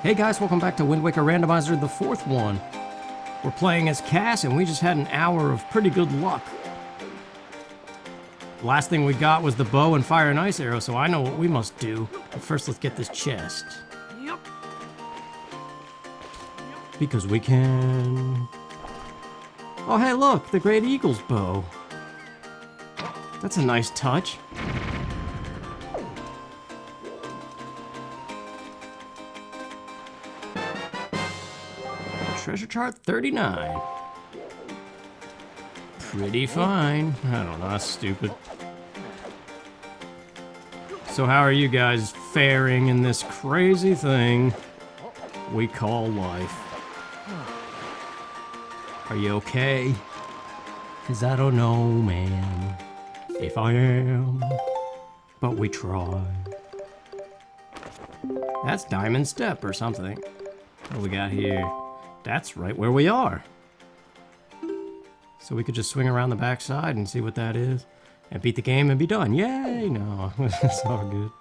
Hey guys, welcome back to Wind Waker Randomizer, the fourth one. We're playing as Cass, and we just had an hour of pretty good luck. Last thing we got was the bow and fire and ice arrow, so I know what we must do. But first, let's get this chest. Yep. Because we can... Oh, hey, look, the Great Eagle's bow. That's a nice touch. Treasure chart 39. Pretty fine. I don't know, that's stupid. So how are you guys faring in this crazy thing we call life? Are you okay? 'Cause I don't know, man, if I am, but we try. That's Diamond Step or something. What do we got here? That's right where we are. So we could just swing around the backside and see what that is, and beat the game and be done. Yay! No, it's all good.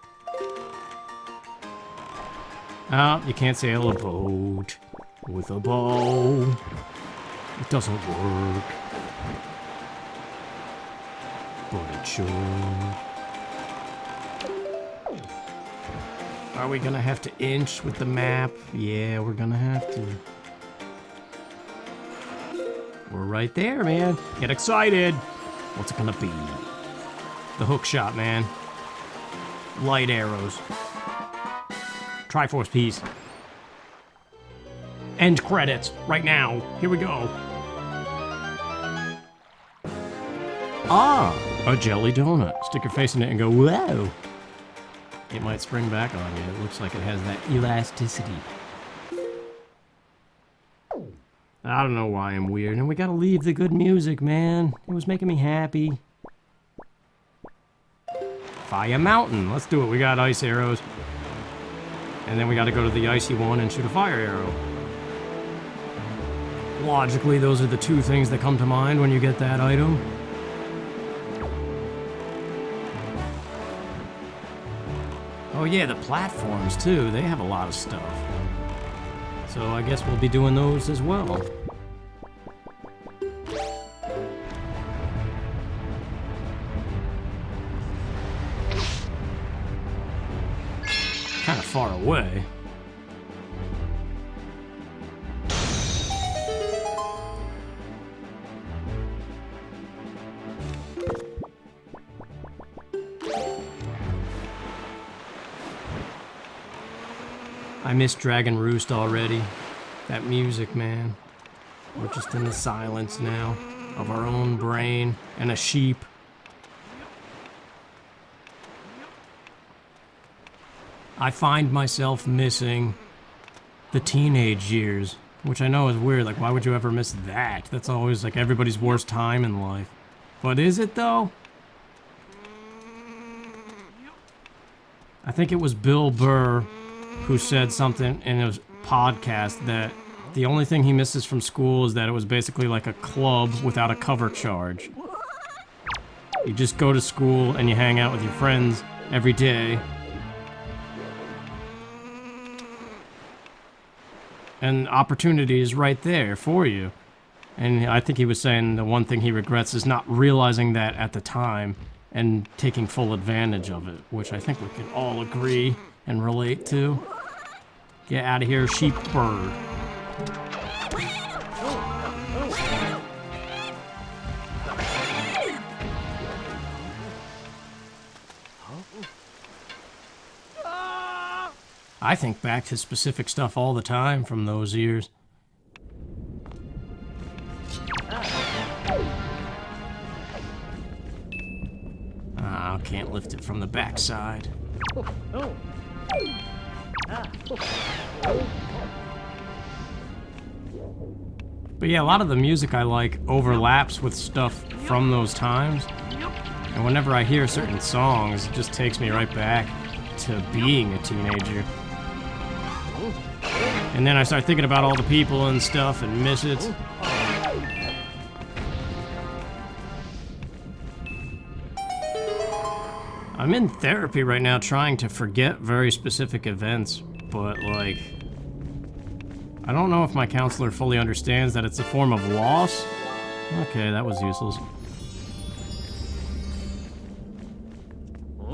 Oh, you can't sail a boat with a bow. It doesn't work. But it should. Are we gonna have to inch with the map? Yeah, we're gonna have to. We're right there, man. Get excited. What's it gonna be? The hook shot, man. Light arrows. Triforce piece. End credits. Right now. Here we go. Ah, a jelly donut. Stick your face in it and go, whoa. It might spring back on you. It looks like it has that elasticity. I don't know why I'm weird, and we gotta leave the good music, man. It was making me happy. Fire Mountain. Let's do it. We got ice arrows. And then we gotta go to the icy one and shoot a fire arrow. Logically, those are the two things that come to mind when you get that item. Oh yeah, the platforms too. They have a lot of stuff. So I guess we'll be doing those as well. Kind of far away. I miss Dragon Roost already. That music, man. We're just in the silence now of our own brain and a sheep. I find myself missing the teenage years, which I know is weird. Like, why would you ever miss that? That's always like everybody's worst time in life. But is it though? I think it was Bill Burr who said something in his podcast that the only thing he misses from school is that it was basically like a club without a cover charge. You just go to school and you hang out with your friends every day. And opportunity is right there for you. And I think he was saying the one thing he regrets is not realizing that at the time and taking full advantage of it, which I think we can all agree and relate to. Get out of here, sheep bird. I think back to specific stuff all the time from those years. I can't lift it from the backside. But yeah, a lot of the music I like overlaps with stuff from those times. And whenever I hear certain songs, it just takes me right back to being a teenager. And then I start thinking about all the people and stuff and miss it. I'm in therapy right now trying to forget very specific events, but like, I don't know if my counselor fully understands that it's a form of loss. Okay, that was useless.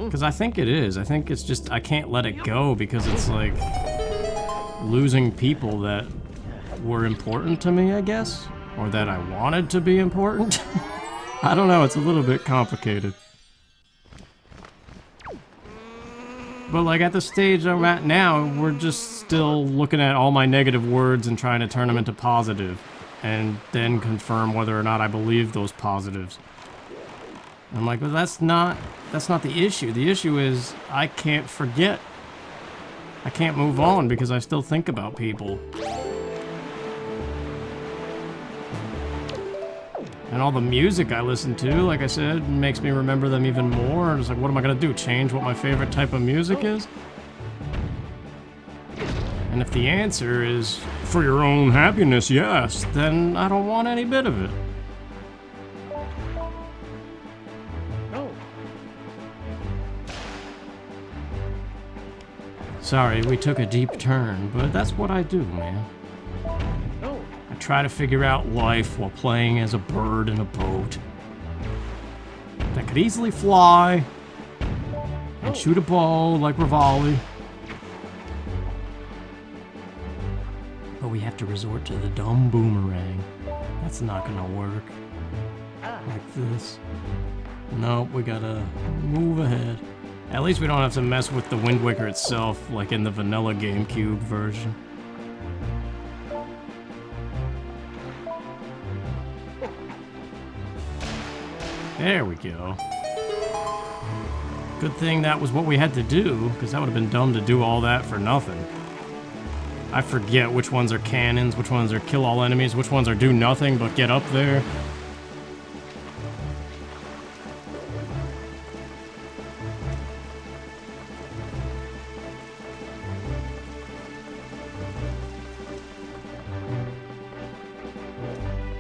Because I think it is. I think it's just I can't let it go because it's like losing people that were important to me, I guess? Or that I wanted to be important? I don't know, it's a little bit complicated. But like at the stage I'm at now, we're just still looking at all my negative words and trying to turn them into positive. And then confirm whether or not I believe those positives. I'm like, well, that's not the issue. The issue is I can't forget. I can't move on because I still think about people. And all the music I listen to, like I said, makes me remember them even more. And it's like, what am I gonna do? Change what my favorite type of music is? And if the answer is, for your own happiness, yes, then I don't want any bit of it. Sorry, we took a deep turn, but that's what I do, man. I try to figure out life while playing as a bird in a boat that could easily fly and shoot a bow like Rivali. But we have to resort to the dumb boomerang. That's not gonna work. Like this. Nope, we gotta move ahead. At least we don't have to mess with the Wind Waker itself, like in the vanilla GameCube version. There we go. Good thing that was what we had to do, because that would have been dumb to do all that for nothing. I forget which ones are cannons, which ones are kill all enemies, which ones are do nothing but get up there.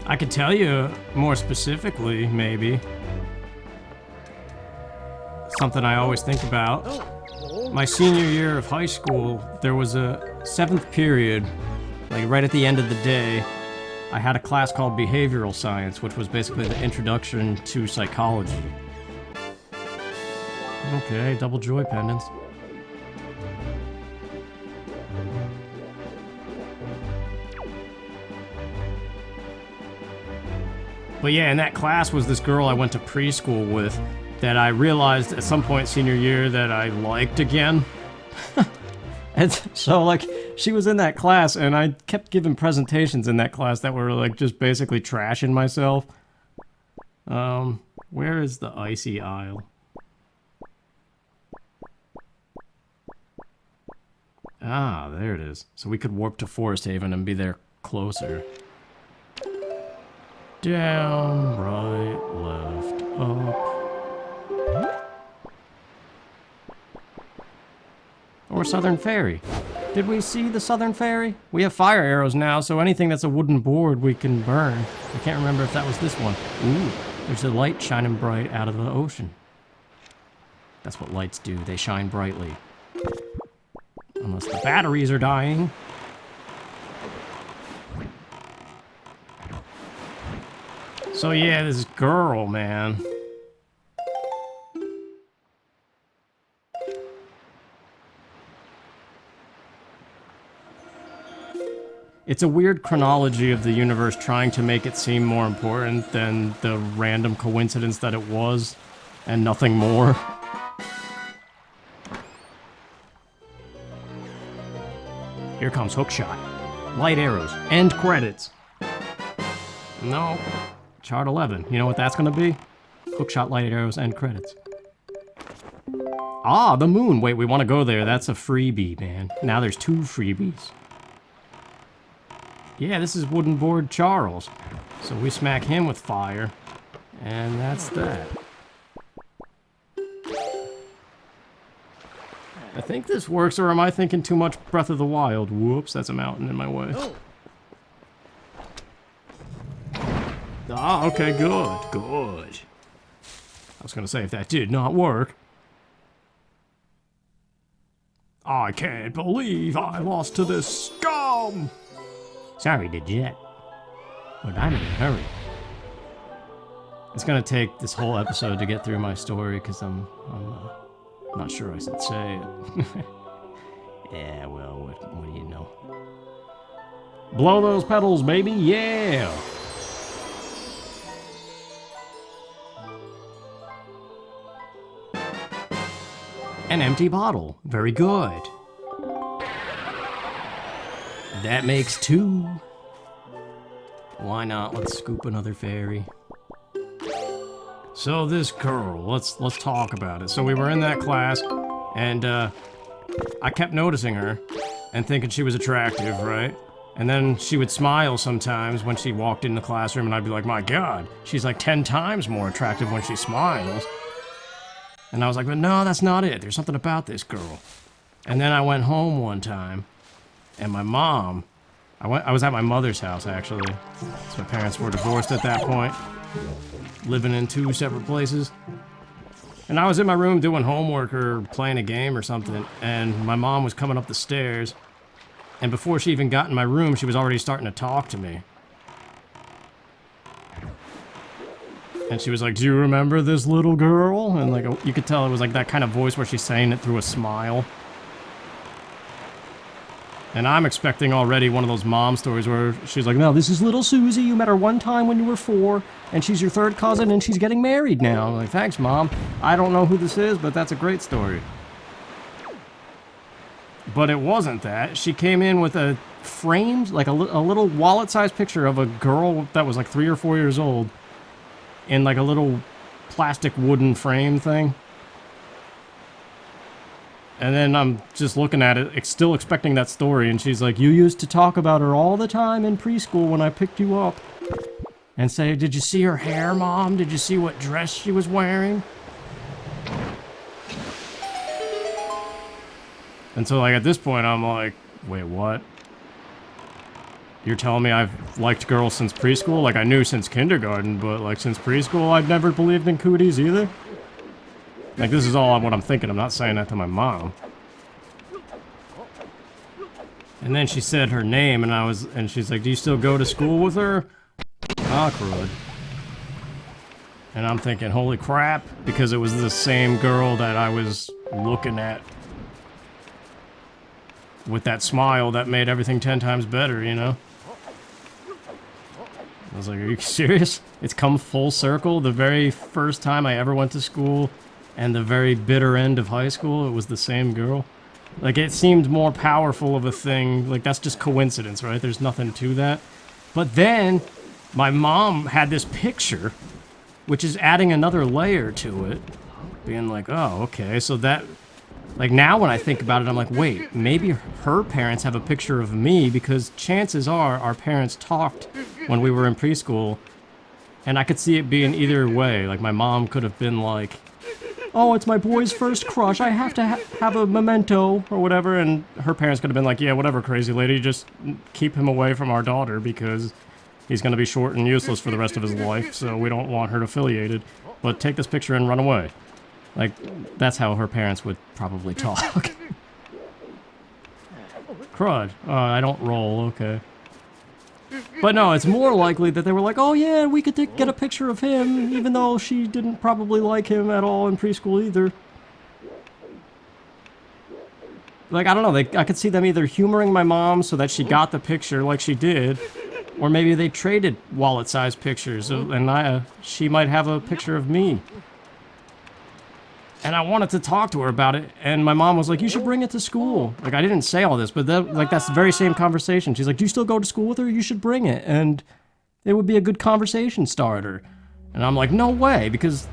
I could tell you more specifically, maybe. Something I always think about. My senior year of high school, there was a 7th period, like right at the end of the day, I had a class called Behavioral Science, which was basically the introduction to psychology. Okay, double joy pendants. But yeah, in that class was this girl I went to preschool with that I realized at some point senior year that I liked again. And so, like, she was in that class, and I kept giving presentations in that class that were, like, just basically trashing myself. Where is the icy isle? Ah, there it is. So we could warp to Forest Haven and be there closer. Down, right, left, up. Or Southern Ferry. Did we see the Southern Ferry? We have fire arrows now, so anything that's a wooden board we can burn. I can't remember if that was this one. Ooh, there's a light shining bright out of the ocean. That's what lights do, they shine brightly. Unless the batteries are dying. So yeah, this girl, man. It's a weird chronology of the universe trying to make it seem more important than the random coincidence that it was, and nothing more. Here comes Hookshot. Light arrows. End credits. No. Chart 11. You know what that's gonna be? Hookshot, light arrows, end credits. Ah, the moon. Wait, we want to go there. That's a freebie, man. Now there's 2 freebies. Yeah, this is Wooden Board Charles. So we smack him with fire. And that's that. I think this works, or am I thinking too much Breath of the Wild? Whoops, that's a mountain in my way. Ah, okay, good, good. I was gonna say, if that did not work. I can't believe I lost to this scum! Sorry to jet, but I'm in a hurry. It's gonna take this whole episode to get through my story because I'm not sure I should say it. Yeah, well, what do you know? Blow those pedals, baby, yeah! An empty bottle, very good. That makes 2. Why not? Let's scoop another fairy. So this girl, let's talk about it. So we were in that class, and I kept noticing her and thinking she was attractive, right? And then she would smile sometimes when she walked in the classroom, and I'd be like, my God, she's like 10 times more attractive when she smiles. And I was like, but no, that's not it. There's something about this girl. And then I went home one time, and my mom, I was at my mother's house, actually. So my parents were divorced at that point, living in 2 separate places. And I was in my room doing homework or playing a game or something, and my mom was coming up the stairs, and before she even got in my room, she was already starting to talk to me. And she was like, do you remember this little girl? And like, you could tell it was like that kind of voice where she's saying it through a smile. And I'm expecting already one of those mom stories where she's like, no, this is little Susie. You met her one time when you were 4, and she's your 3rd cousin, and she's getting married now. I'm like, thanks, Mom. I don't know who this is, but that's a great story. But it wasn't that. She came in with a framed, like a little wallet-sized picture of a girl that was like 3 or 4 years old in like a little plastic wooden frame thing. And then I'm just looking at it, still expecting that story, and she's like, you used to talk about her all the time in preschool when I picked you up. And say, did you see her hair, Mom? Did you see what dress she was wearing? And so, like, at this point, I'm like, wait, what? You're telling me I've liked girls since preschool? Like, I knew since kindergarten, but, like, since preschool, I've never believed in cooties either? Like, this is all what I'm thinking. I'm not saying that to my mom. And then she said her name, and she's like, do you still go to school with her? Awkward. And I'm thinking, holy crap, because it was the same girl that I was looking at with that smile that made everything 10 times better, you know? I was like, are you serious? It's come full circle. The very first time I ever went to school and the very bitter end of high school, it was the same girl. Like, it seemed more powerful of a thing. Like, that's just coincidence, right? There's nothing to that. But then my mom had this picture, which is adding another layer to it. Being like, oh, okay, so that... Like, now when I think about it, I'm like, wait, maybe her parents have a picture of me, because chances are our parents talked when we were in preschool, and I could see it being either way. Like, my mom could have been like, oh, it's my boy's first crush, I have to have a memento, or whatever, and her parents could have been like, yeah, whatever, crazy lady, just keep him away from our daughter, because he's gonna be short and useless for the rest of his life, so we don't want her affiliated, but take this picture and run away. Like, that's how her parents would probably talk. Crud. I don't roll, okay. But no, it's more likely that they were like, oh yeah, we could get a picture of him, even though she didn't probably like him at all in preschool either. Like, I don't know, I could see them either humoring my mom so that she got the picture like she did, or maybe they traded wallet-sized pictures, and she might have a picture of me. And I wanted to talk to her about it, and my mom was like, you should bring it to school. Like, I didn't say all this, but that's the very same conversation. She's like, do you still go to school with her? You should bring it, and it would be a good conversation starter. And I'm like, no way, because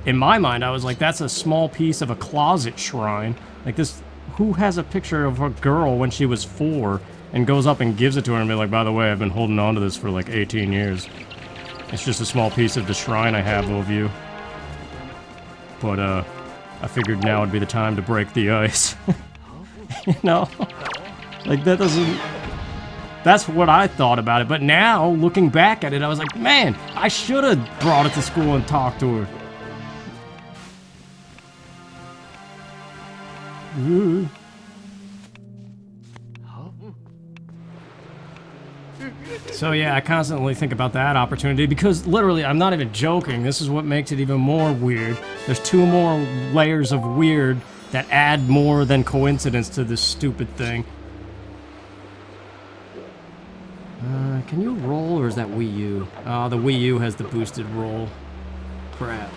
in my mind, I was like, that's a small piece of a closet shrine. Like, this, who has a picture of a girl when she was 4 and goes up and gives it to her and be like, by the way, I've been holding on to this for like 18 years. It's just a small piece of the shrine I have of you. But, I figured now would be the time to break the ice. You know? Like, that doesn't... That's what I thought about it, but now, looking back at it, I was like, man, I should have brought it to school and talked to her. So yeah, I constantly think about that opportunity because literally, I'm not even joking. This is what makes it even more weird. There's 2 more layers of weird that add more than coincidence to this stupid thing. Can you roll, or is that Wii U? The Wii U has the boosted roll. Crap.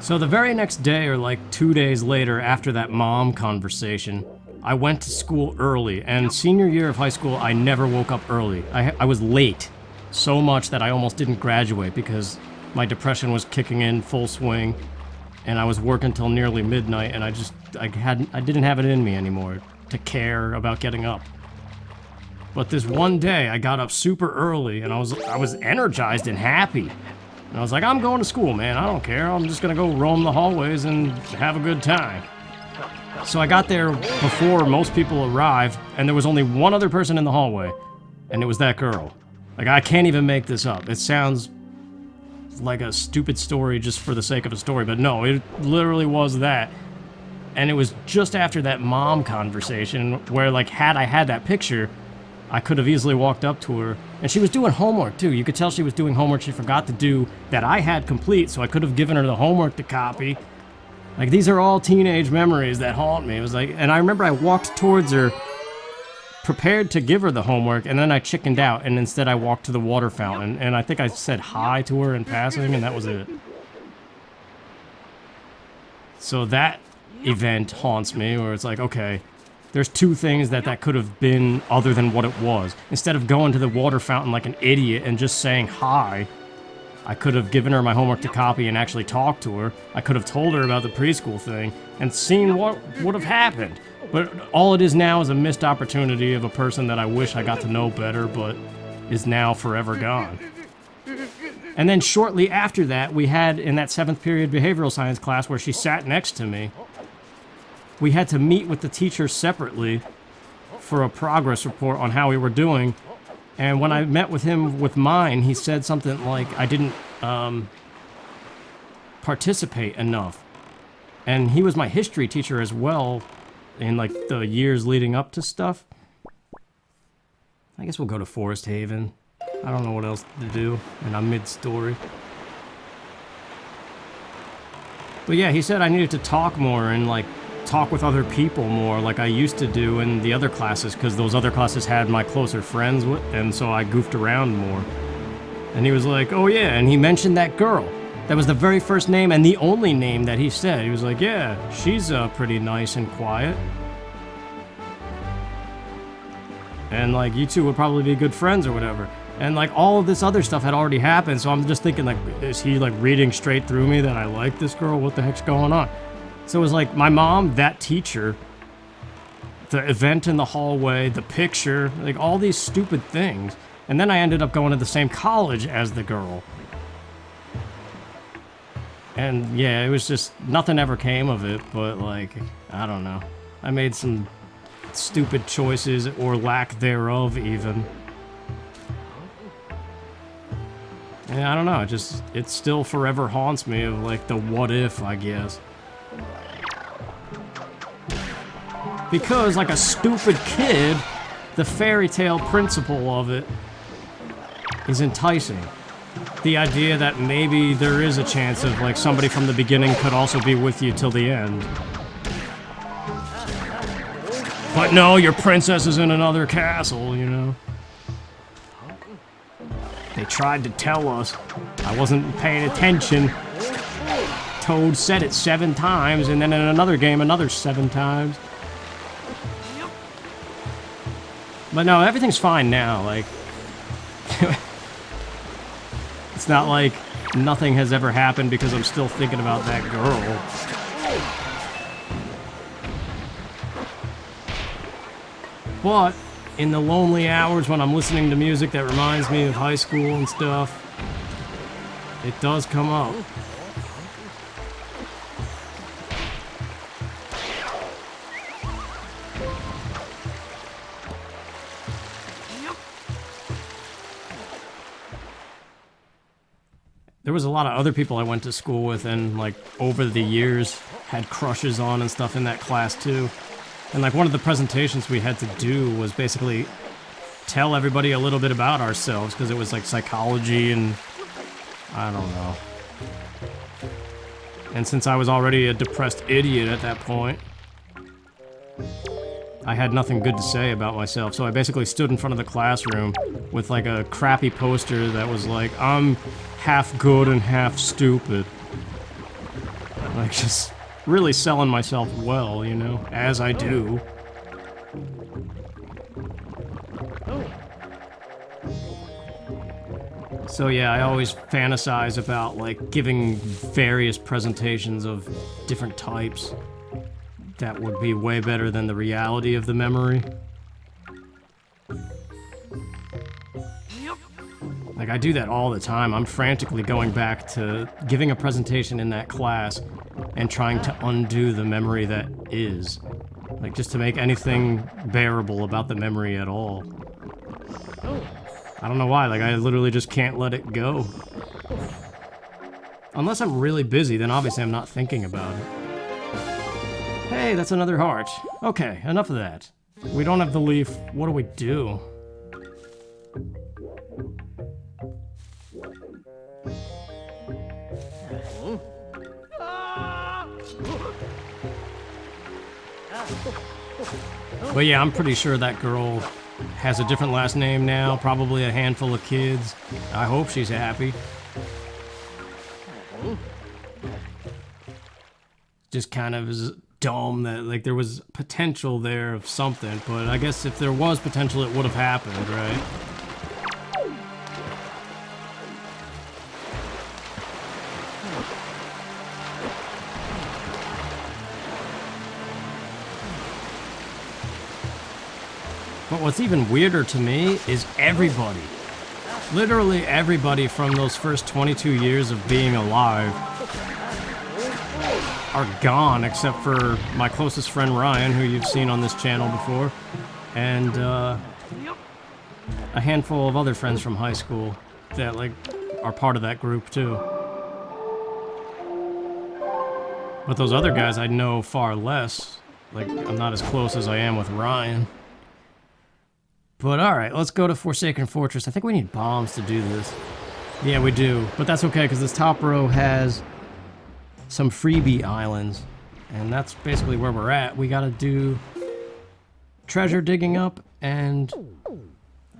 So the very next day, or like 2 days later after that mom conversation, I went to school early, and senior year of high school, I never woke up early. I was late so much that I almost didn't graduate because my depression was kicking in full swing, and I was working till nearly midnight, and I didn't have it in me anymore to care about getting up. But this one day, I got up super early, and I was energized and happy. And I was like, I'm going to school, man. I don't care. I'm just gonna go roam the hallways and have a good time. So I got there before most people arrived, and there was only one other person in the hallway, and it was that girl. Like, I can't even make this up. It sounds like a stupid story just for the sake of a story, but no, it literally was that. And it was just after that mom conversation where, like, had I had that picture, I could have easily walked up to her. And she was doing homework, too. You could tell she was doing homework she forgot to do that I had complete, so I could have given her the homework to copy. Like, these are all teenage memories that haunt me. It was like, and I remember I walked towards her, prepared to give her the homework, and then I chickened out, and instead I walked to the water fountain, and I think I said hi to her in passing, and that was it. So that event haunts me, where it's like, okay, there's 2 things that could have been other than what it was. Instead of going to the water fountain like an idiot and just saying hi, I could have given her my homework to copy and actually talked to her. I could have told her about the preschool thing and seen what would have happened. But all it is now is a missed opportunity of a person that I wish I got to know better, but is now forever gone. And then shortly after that, we had in that 7th period behavioral science class where she sat next to me, we had to meet with the teacher separately for a progress report on how we were doing. And when I met with him with mine, he said something like I didn't participate enough. And he was my history teacher as well in like the years leading up to stuff. I guess we'll go to Forest Haven. I don't know what else to do, and I'm mid-story. But yeah, he said I needed to talk more and like talk with other people more like I used to do in the other classes, because those other classes had my closer friends with, and so I goofed around more. And he was like, oh yeah, and he mentioned that girl. That was the very first name and the only name that he said. He was like, yeah, she's pretty nice and quiet. And like, you two would probably be good friends or whatever. And like, all of this other stuff had already happened, so I'm just thinking like, is he like reading straight through me that I like this girl? What the heck's going on? So it was like my mom, that teacher, the event in the hallway, the picture, like all these stupid things. And then I ended up going to the same college as the girl. And yeah, it was just, nothing ever came of it, but like, I don't know. I made some stupid choices, or lack thereof even. And I don't know, it still forever haunts me of like the what if, I guess. Because, like a stupid kid, the fairy tale principle of it is enticing. The idea that maybe there is a chance of, like, somebody from the beginning could also be with you till the end. But no, your princess is in another castle, you know? They tried to tell us. I wasn't paying attention. Toad said it 7 times, and then in another game, another 7 times. But no, everything's fine now, like... It's not like nothing has ever happened because I'm still thinking about that girl. But, in the lonely hours when I'm listening to music that reminds me of high school and stuff, it does come up. There was a lot of other people I went to school with and, like, over the years had crushes on and stuff in that class, too. And like one of the presentations we had to do was basically tell everybody a little bit about ourselves, because it was like psychology and I don't know. And since I was already a depressed idiot at that point, I had nothing good to say about myself, so I basically stood in front of the classroom with like a crappy poster that was like, I'm half good and half stupid. Like, just really selling myself well, you know, as I do. So yeah, I always fantasize about, like, giving various presentations of different types. That would be way better than the reality of the memory. Like, I do that all the time. I'm frantically going back to giving a presentation in that class and trying to undo the memory that is. Like, just to make anything bearable about the memory at all. I don't know why, like, I literally just can't let it go. Unless I'm really busy, then obviously I'm not thinking about it. Hey, that's another heart. Okay, enough of that. We don't have the leaf. What do we do? But yeah, I'm pretty sure that girl has a different last name now, probably a handful of kids. I hope she's happy. Just kind of is dumb that, like, there was potential there of something, but I guess if there was potential, it would have happened, right? But what's even weirder to me is everybody, literally everybody from those first 22 years of being alive are gone, except for my closest friend Ryan, who you've seen on this channel before, and a handful of other friends from high school that, like, are part of that group too. But those other guys I know far less. Like, I'm not as close as I am with Ryan. But alright, let's go to Forsaken Fortress. I think we need bombs to do this. Yeah, we do. But that's okay, because this top row has some freebie islands. And that's basically where we're at. We gotta do treasure digging up, and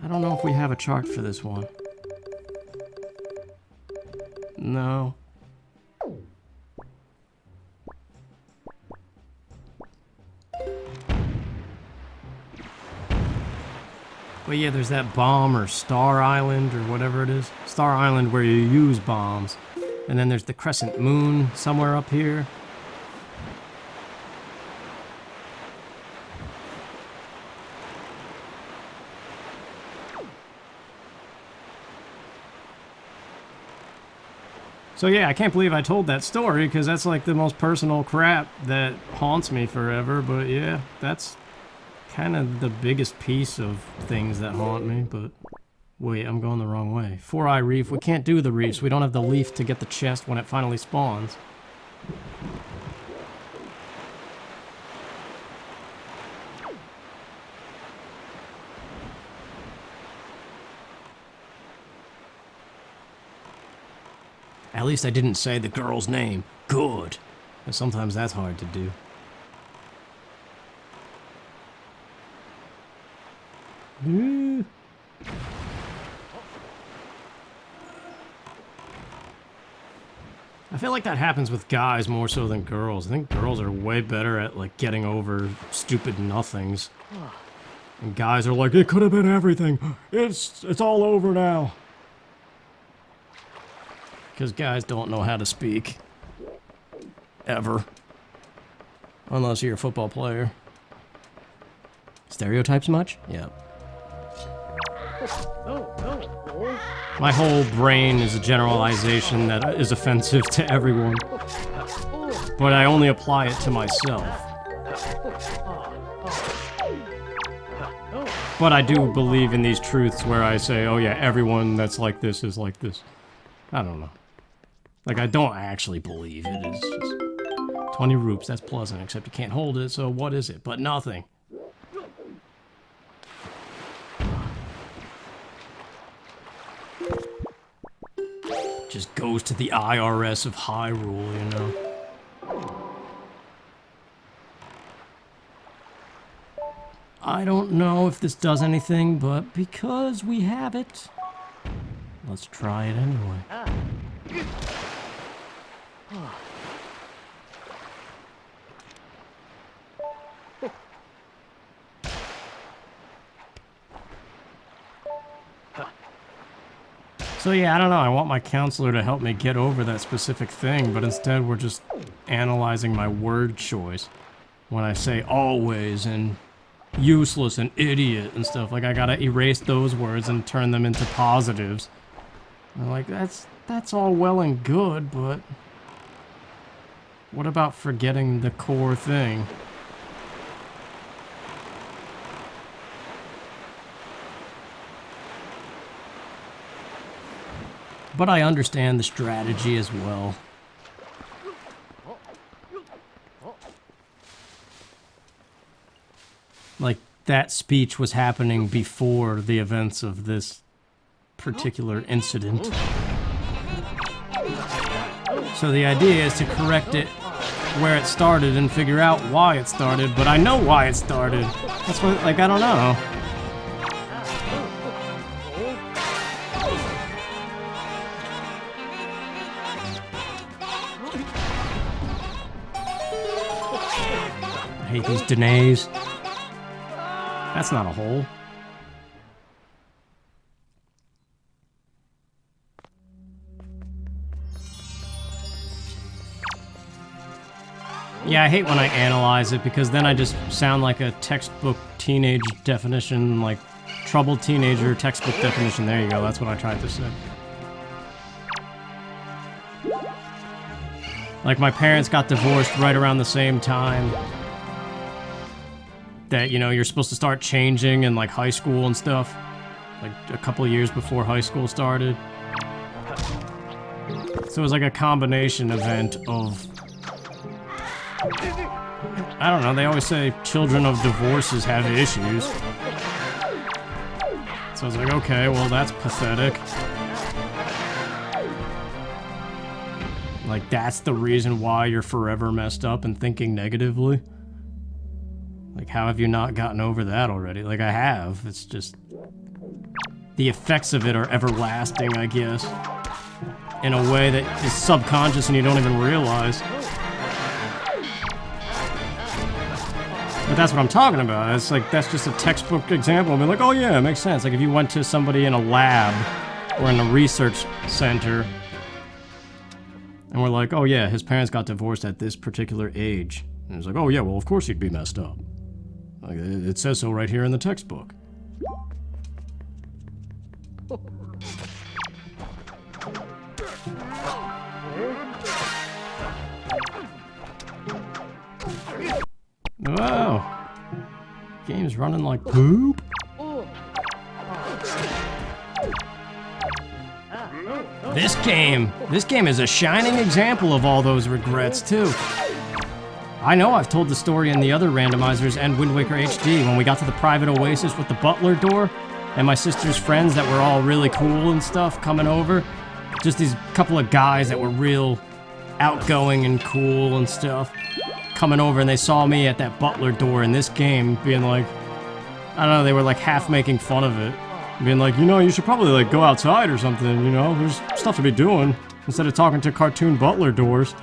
I don't know if we have a chart for this one. No. But yeah, there's that bomb or Star Island or whatever it is. Star Island where you use bombs. And then there's the Crescent Moon somewhere up here. So yeah, I can't believe I told that story, because that's like the most personal crap that haunts me forever. But yeah, that's kind of the biggest piece of things that haunt me. But wait, I'm going the wrong way. Four-Eye Reef. We can't do the reefs. We don't have the leaf to get the chest when it finally spawns. At least I didn't say the girl's name. Good. And sometimes that's hard to do. I feel like that happens with guys more so than girls. I think girls are way better at, like, getting over stupid nothings. And guys are like, it could have been everything. It's all over now. Because guys don't know how to speak. Ever. Unless you're a football player. Stereotypes much? Yeah. My whole brain is a generalization that is offensive to everyone. But I only apply it to myself. But I do believe in these truths where I say, oh yeah, everyone that's like this is like this. I don't know. Like, I don't actually believe it. It's just 20 roops, that's pleasant, except you can't hold it, so what is it? But nothing. Just goes to the IRS of Hyrule, you know? I don't know if this does anything, but because we have it, let's try it anyway. So yeah, I don't know, I want my counselor to help me get over that specific thing, but instead we're just analyzing my word choice. When I say always and useless and idiot and stuff, like I gotta erase those words and turn them into positives. I'm like, that's all well and good, but what about forgetting the core thing? But I understand the strategy as well. Like, that speech was happening before the events of this particular incident. So the idea is to correct it where it started and figure out why it started, but I know why it started. That's what, like, I don't know. I hate these denies. That's not a hole. Yeah, I hate when I analyze it because then I just sound like a textbook teenage definition, like troubled teenager textbook definition. There you go, that's what I tried to say. Like my parents got divorced right around the same time that, you know, you're supposed to start changing in like high school and stuff. Like a couple of years before high school started. So it was like a combination event of, I don't know, they always say children of divorces have issues. So I was like, okay, well that's pathetic. Like that's the reason why you're forever messed up and thinking negatively. Like how have you not gotten over that already? Like I have, it's just the effects of it are everlasting, I guess. In a way that is subconscious and you don't even realize. But that's what I'm talking about. It's like, that's just a textbook example. I'll be like, oh yeah, it makes sense. Like if you went to somebody in a lab or in a research center and we're like, oh yeah, his parents got divorced at this particular age. And it's like, oh yeah, well of course he'd be messed up. Like it says so right here in the textbook. Wow. Game's running like poop. This game is a shining example of all those regrets too. I know I've told the story in the other randomizers and Wind Waker HD when we got to the private oasis with the butler door and my sister's friends that were all really cool and stuff coming over. Just these couple of guys that were real outgoing and cool and stuff coming over, and they saw me at that butler door in this game being like, I don't know, they were like half making fun of it. Being like, you know, you should probably like go outside or something, you know, there's stuff to be doing instead of talking to cartoon butler doors.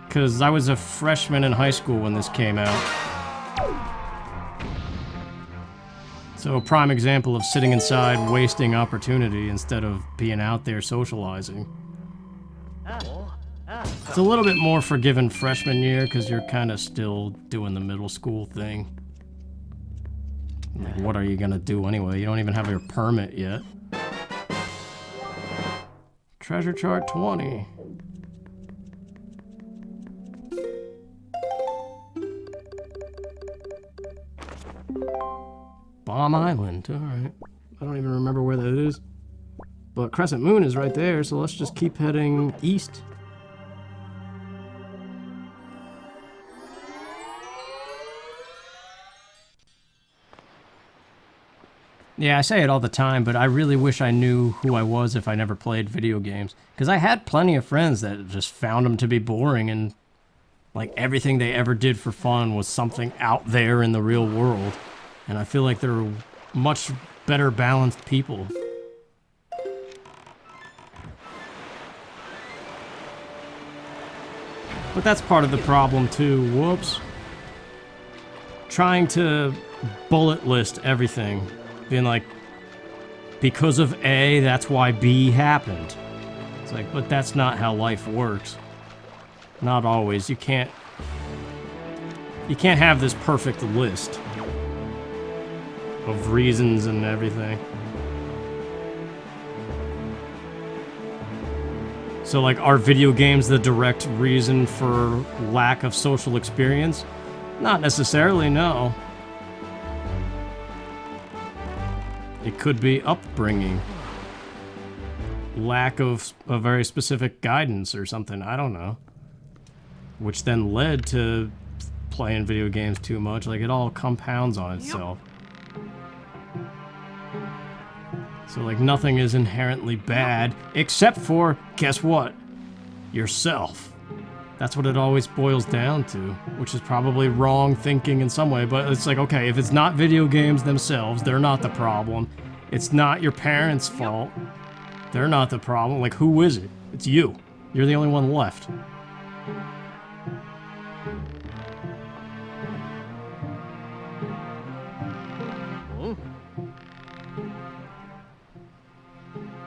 Because I was a freshman in high school when this came out. So a prime example of sitting inside wasting opportunity instead of being out there socializing. It's a little bit more forgiven freshman year because you're kind of still doing the middle school thing. Like, what are you gonna do anyway? You don't even have your permit yet. Treasure chart 20. Bomb Island, alright. I don't even remember where that is. But Crescent Moon is right there, so let's just keep heading east. Yeah, I say it all the time, but I really wish I knew who I was if I never played video games. Because I had plenty of friends that just found them to be boring, and like everything they ever did for fun was something out there in the real world. And I feel like they're much better balanced people. But that's part of the problem too. Whoops. Trying to bullet list everything. Being like, because of A, that's why B happened. It's like, but that's not how life works. Not always. You can't have this perfect list of reasons and everything. So like, are video games the direct reason for lack of social experience? Not necessarily, no. It could be upbringing. Lack of a very specific guidance or something, I don't know. Which then led to playing video games too much. Like, it all compounds on itself. So, like, nothing is inherently bad, except for, guess what? Yourself. That's what it always boils down to, which is probably wrong thinking in some way, but it's like, okay, if it's not video games themselves, they're not the problem. It's not your parents' fault. They're not the problem. Like, who is it? It's you. You're the only one left.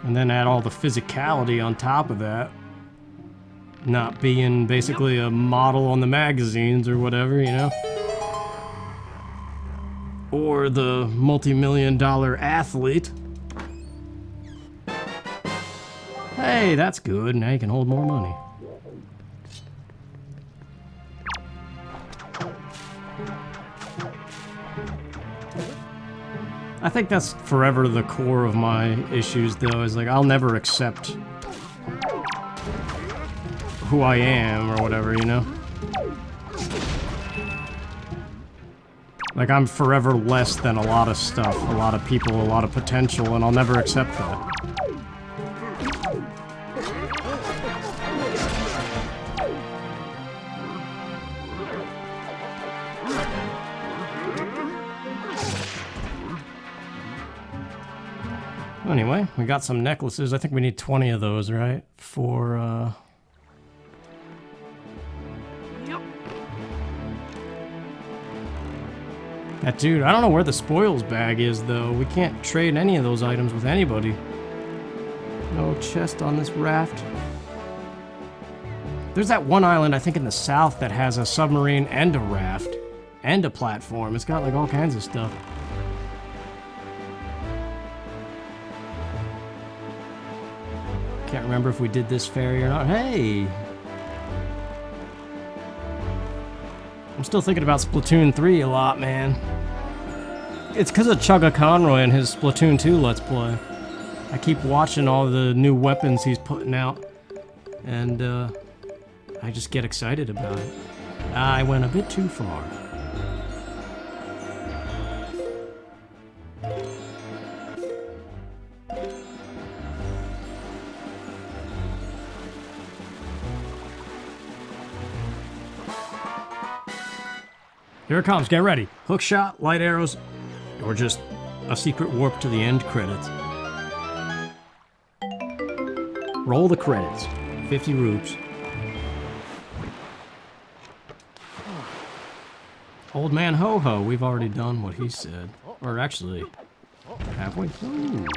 And then add all the physicality on top of that. Not being basically a model on the magazines or whatever, you know? Or the multi-million-dollar athlete. Hey, that's good. Now you can hold more money. I think that's forever the core of my issues, though, is like, I'll never accept who I am or whatever, you know? Like, I'm forever less than a lot of stuff, a lot of people, a lot of potential, and I'll never accept that. Anyway, we got some necklaces. I think we need 20 of those, right? For, that dude, I don't know where the spoils bag is, though. We can't trade any of those items with anybody. No chest on this raft. There's that one island, I think, in the south that has a submarine and a raft. And a platform. It's got, like, all kinds of stuff. Can't remember if we did this ferry or not. Hey! I'm still thinking about Splatoon 3 a lot, man. It's because of Chugga Conroy and his Splatoon 2 Let's Play. I keep watching all the new weapons he's putting out, and I just get excited about it. I went a bit too far. Here it comes, get ready. Hook shot, light arrows, or just a secret warp to the end credits. Roll the credits. 50 rupes. Old Man Ho-Ho, we've already done what he said. Or actually, have we? Ooh.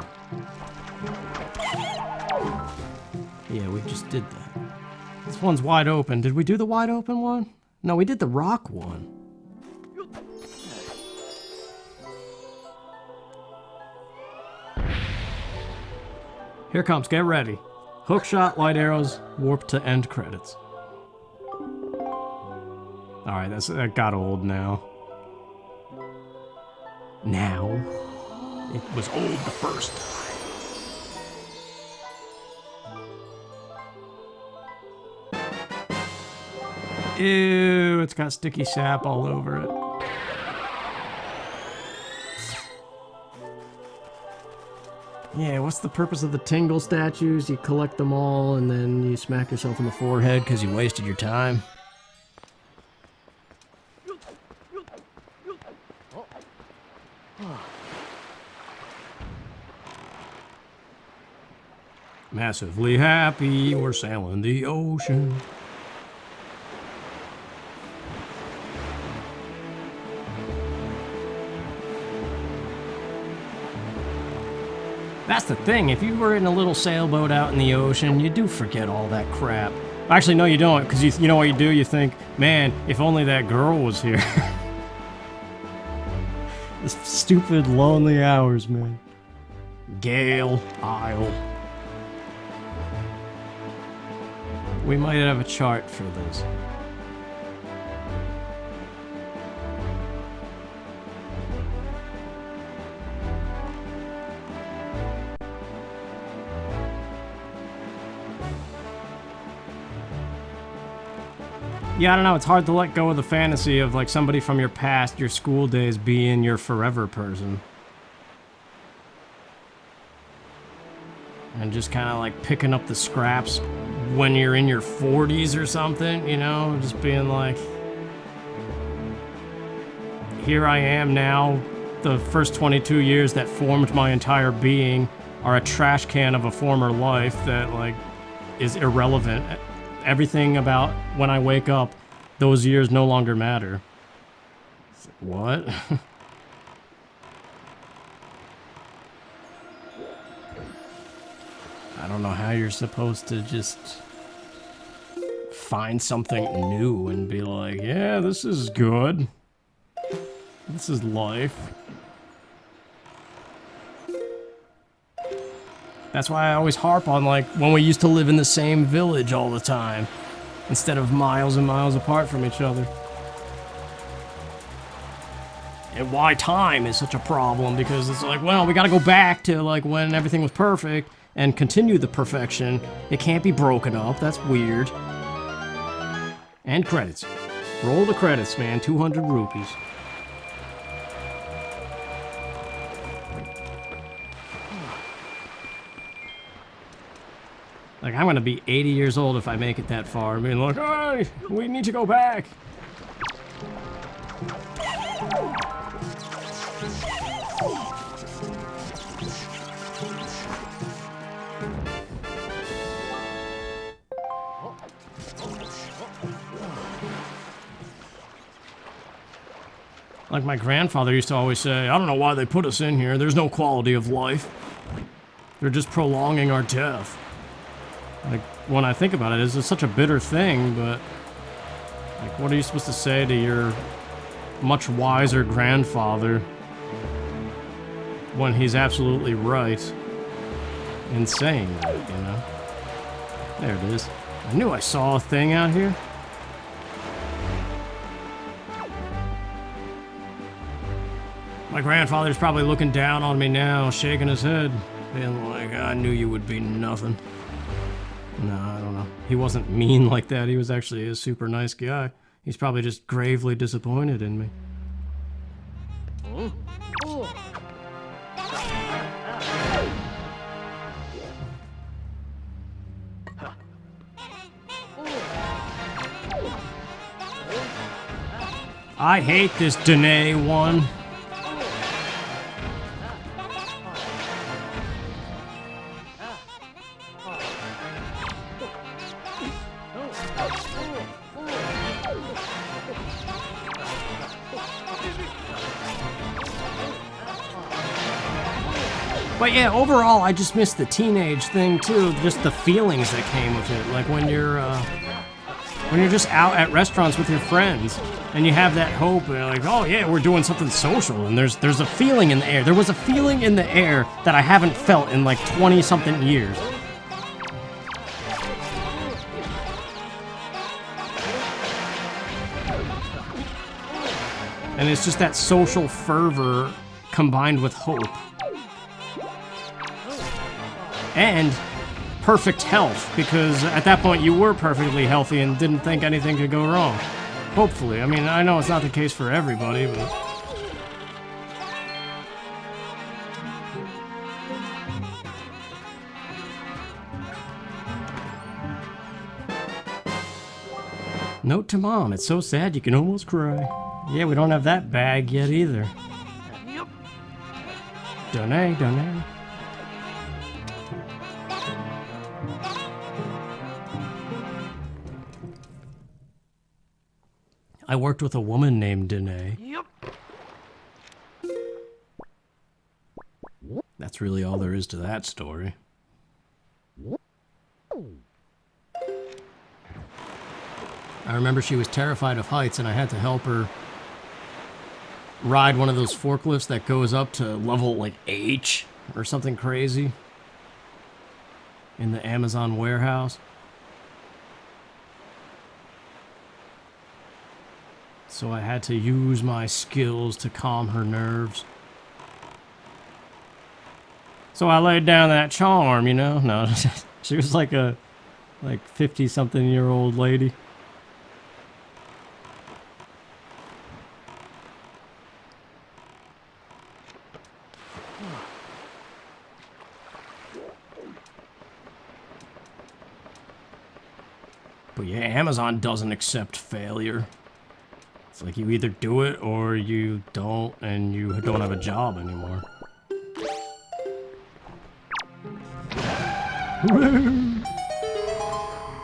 Yeah, we just did that. This one's wide open. Did we do the wide open one? No, we did the rock one. Here comes, get ready. Hook shot, light arrows, warp to end credits. Alright, that got old now. Now. It was old the first time. Ew, it's got sticky sap all over it. Yeah, what's the purpose of the tingle statues? You collect them all and then you smack yourself in the forehead because you wasted your time. Massively happy, we're sailing the ocean. That's the thing, if you were in a little sailboat out in the ocean, you do forget all that crap. Actually, no, you don't, because you know what you do? You think, man, if only that girl was here. This stupid, lonely hours, man. Gale Isle. We might have a chart for this. Yeah, I don't know, it's hard to let go of the fantasy of like somebody from your past, your school days, being your forever person. And just kind of like picking up the scraps when you're in your 40s or something, you know? Just being like, here I am now, the first 22 years that formed my entire being are a trash can of a former life that like is irrelevant. Everything about when I wake up, those years no longer matter. What? I don't know how you're supposed to just find something new and be like, yeah, this is good. This is life. That's why I always harp on, like, when we used to live in the same village all the time, instead of miles and miles apart from each other. And why time is such a problem, because it's like, well, we gotta go back to, like, when everything was perfect, and continue the perfection. It can't be broken up, that's weird. And credits. Roll the credits, man, 200 rupees. Like, I'm gonna be 80 years old if I make it that far. I mean, like, oh, we need to go back. Like my grandfather used to always say, I don't know why they put us in here. There's no quality of life. They're just prolonging our death. Like, when I think about it, it's such a bitter thing, but like, what are you supposed to say to your much wiser grandfather when he's absolutely right in saying that, you know? There it is. I knew I saw a thing out here. My grandfather's probably looking down on me now, shaking his head, being like, I knew you would be nothing. No, I don't know. He wasn't mean like that. He was actually a super nice guy. He's probably just gravely disappointed in me. I hate this Danae one. But yeah, overall, I just miss the teenage thing too. Just the feelings that came with it. Like when you're just out at restaurants with your friends and you have that hope and you're like, oh yeah, we're doing something social, and there's a feeling in the air. There was a feeling in the air that I haven't felt in like 20-something years. And it's just that social fervor combined with hope. And perfect health, because at that point you were perfectly healthy and didn't think anything could go wrong. Hopefully. I mean, I know it's not the case for everybody, but... Note to mom, it's so sad you can almost cry. Yeah, we don't have that bag yet either. Donate. I worked with a woman named Danae. That's really all there is to that story. I remember she was terrified of heights and I had to help her ride one of those forklifts that goes up to level like H or something crazy in the Amazon warehouse. So I had to use my skills to calm her nerves. So I laid down that charm, you know? No, she was like a 50-something-year-old lady. But yeah, Amazon doesn't accept failure. It's like you either do it or you don't, and you don't have a job anymore.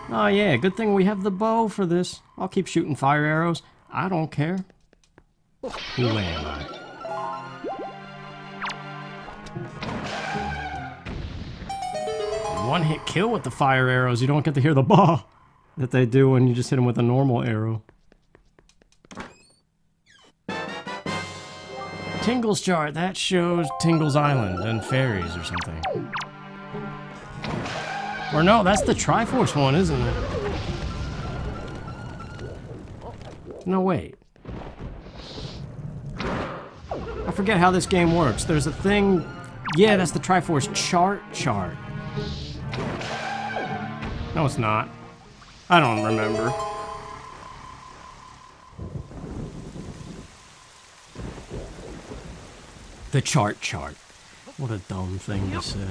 Oh yeah, good thing we have the bow for this. I'll keep shooting fire arrows. I don't care. Who am I? One-hit kill with the fire arrows. You don't get to hear the bah that they do when you just hit them with a normal arrow. Tingle's chart, that shows Tingle's Island and fairies or something. Or no, that's the Triforce one, isn't it? No, wait. I forget how this game works. There's a thing... Yeah, that's the Triforce chart. No, it's not. I don't remember. The chart. What a dumb thing to say.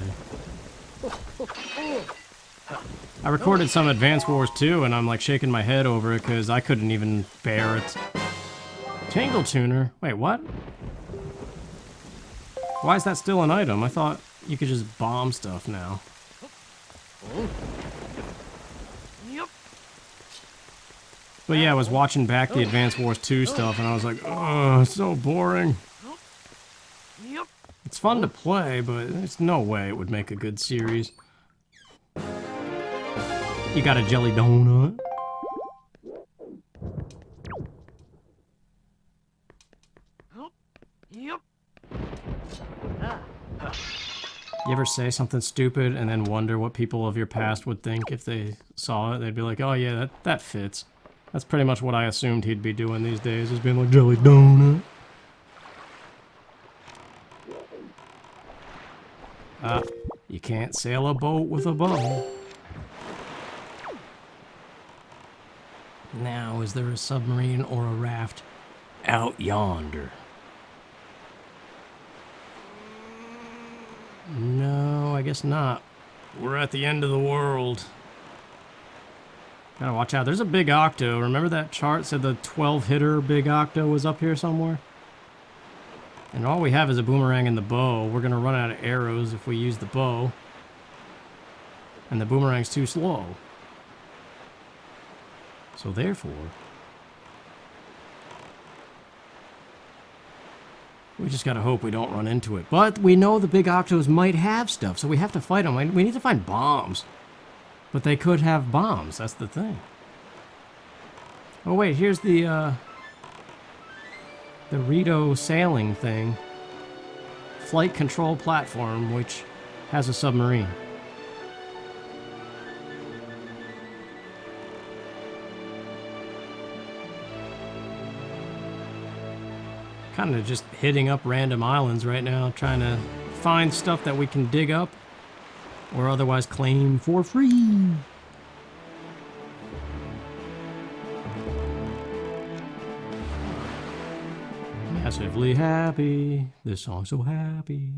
I recorded some Advance Wars 2, and I'm like shaking my head over it because I couldn't even bear it. Tingle Tuner? Wait, what? Why is that still an item? I thought you could just bomb stuff now. But yeah, I was watching back the Advance Wars 2 stuff, and I was like, oh, so boring. It's fun to play, but there's no way it would make a good series. You got a jelly donut. You ever say something stupid and then wonder what people of your past would think if they saw it? They'd be like, oh yeah, that fits. That's pretty much what I assumed he'd be doing these days, is being like, jelly donut. You can't sail a boat with a bow. Now, is there a submarine or a raft out yonder? No, I guess not. We're at the end of the world. Gotta watch out. There's a big octo. Remember that chart said the 12-hitter big octo was up here somewhere? And all we have is a boomerang and the bow. We're gonna run out of arrows if we use the bow. And the boomerang's too slow. So therefore, we just gotta hope we don't run into it. But we know the big octos might have stuff, so we have to fight them. We need to find bombs. But they could have bombs, that's the thing. Oh wait, here's the Rito sailing thing. Flight control platform, which has a submarine. Kind of just hitting up random islands right now, trying to find stuff that we can dig up or otherwise claim for free. Massively happy. This song's so happy.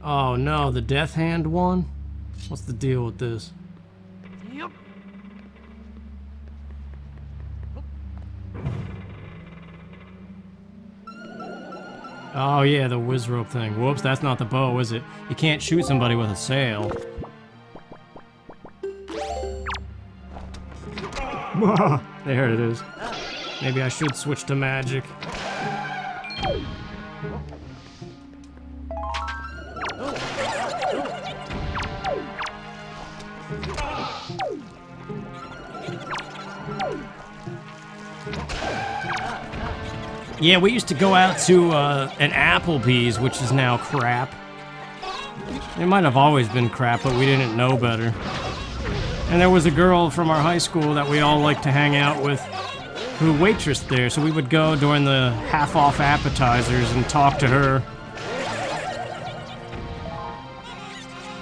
Oh no, the Death Hand one? What's the deal with this? Oh yeah, the whiz rope thing. Whoops, that's not the bow, is it? You can't shoot somebody with a sail. There it is. Maybe I should switch to magic. Yeah, we used to go out to an Applebee's, which is now crap. It might have always been crap, but we didn't know better. And there was a girl from our high school that we all liked to hang out with who waitressed there, so we would go during the half-off appetizers and talk to her.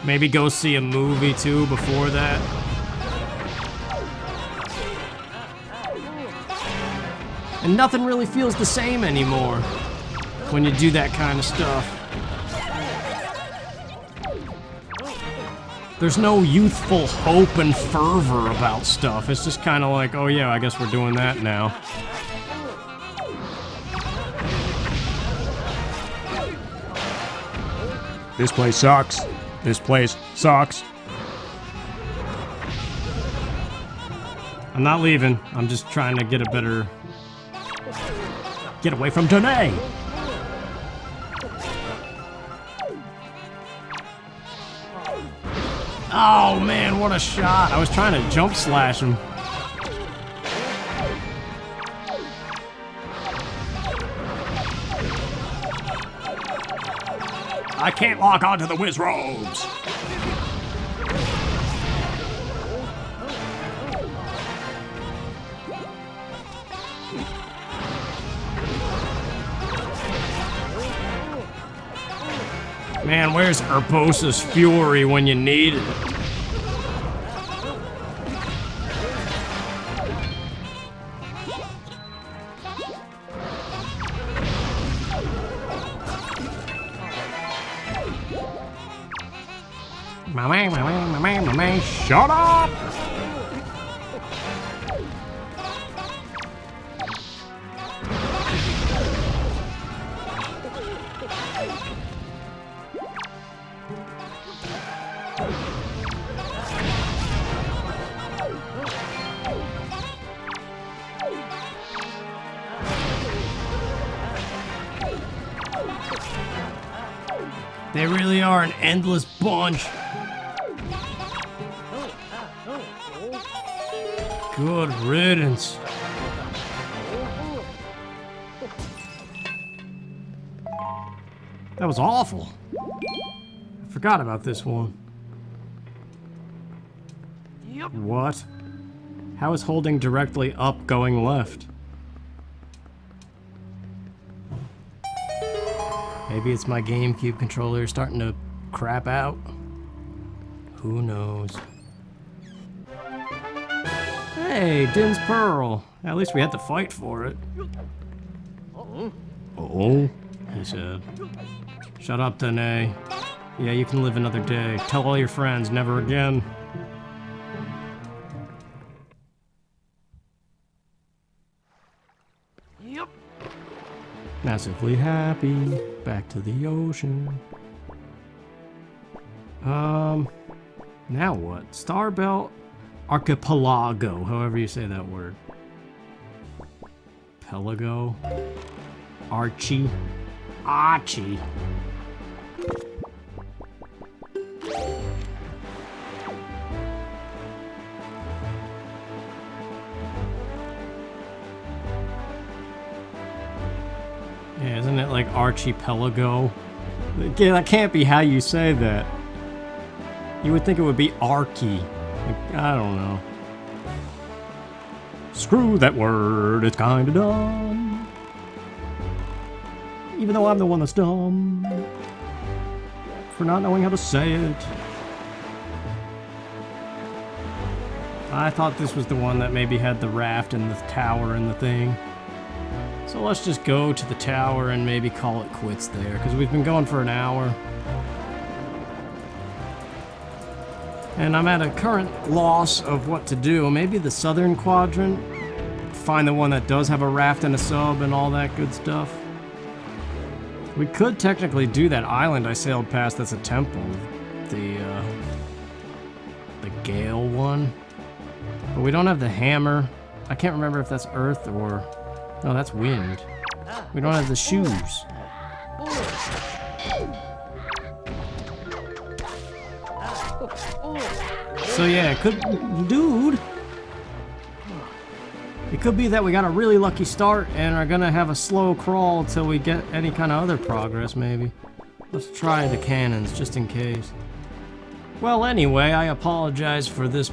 Maybe go see a movie, too, before that. And nothing really feels the same anymore when you do that kind of stuff. There's no youthful hope and fervor about stuff. It's just kind of like, oh yeah, I guess we're doing that now. This place sucks. This place sucks. I'm not leaving. I'm just trying to get a better... Get away from Danae! Oh man, what a shot! I was trying to jump slash him. I can't lock onto the whiz robes! Man, where's Urbosa's Fury when you need it? My man, shut up! They really are an endless bunch. Good riddance. That was awful. I forgot about this one. What? How is holding directly up going left? Maybe it's my GameCube controller starting to crap out. Who knows? Hey, Din's Pearl. At least we had to fight for it. Oh, he said. Shut up, Danae. Yeah, you can live another day. Tell all your friends, never again. Massively happy, back to the ocean. Now what? Starbelt Archipelago, however you say that word. Pelago. Archie. Archie. Yeah, isn't it like archipelago? Yeah, that can't be how you say that. You would think it would be archy. Like, I don't know. Screw that word, it's kinda dumb. Even though I'm the one that's dumb. For not knowing how to say it. I thought this was the one that maybe had the raft and the tower and the thing. So let's just go to the tower and maybe call it quits there, because we've been going for an hour. And I'm at a current loss of what to do. Maybe the southern quadrant. Find the one that does have a raft and a sub and all that good stuff. We could technically do that island I sailed past that's a temple. The Gale one. But we don't have the hammer. I can't remember if that's earth or... No, that's wind. We don't have the shoes. So yeah, it could... Dude! It could be that we got a really lucky start and are gonna have a slow crawl till we get any kind of other progress, maybe. Let's try the cannons, just in case. Well, anyway, I apologize for this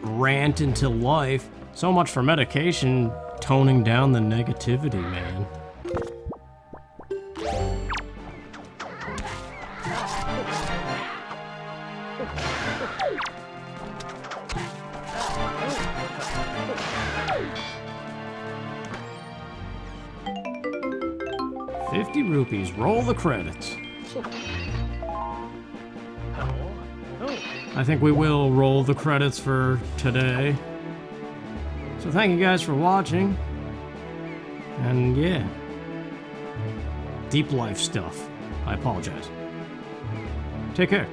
rant into life. So much for medication toning down the negativity, man. ₹50. Roll the credits. I think we will roll the credits for today. So thank you guys for watching. And yeah. Deep life stuff. I apologize. Take care.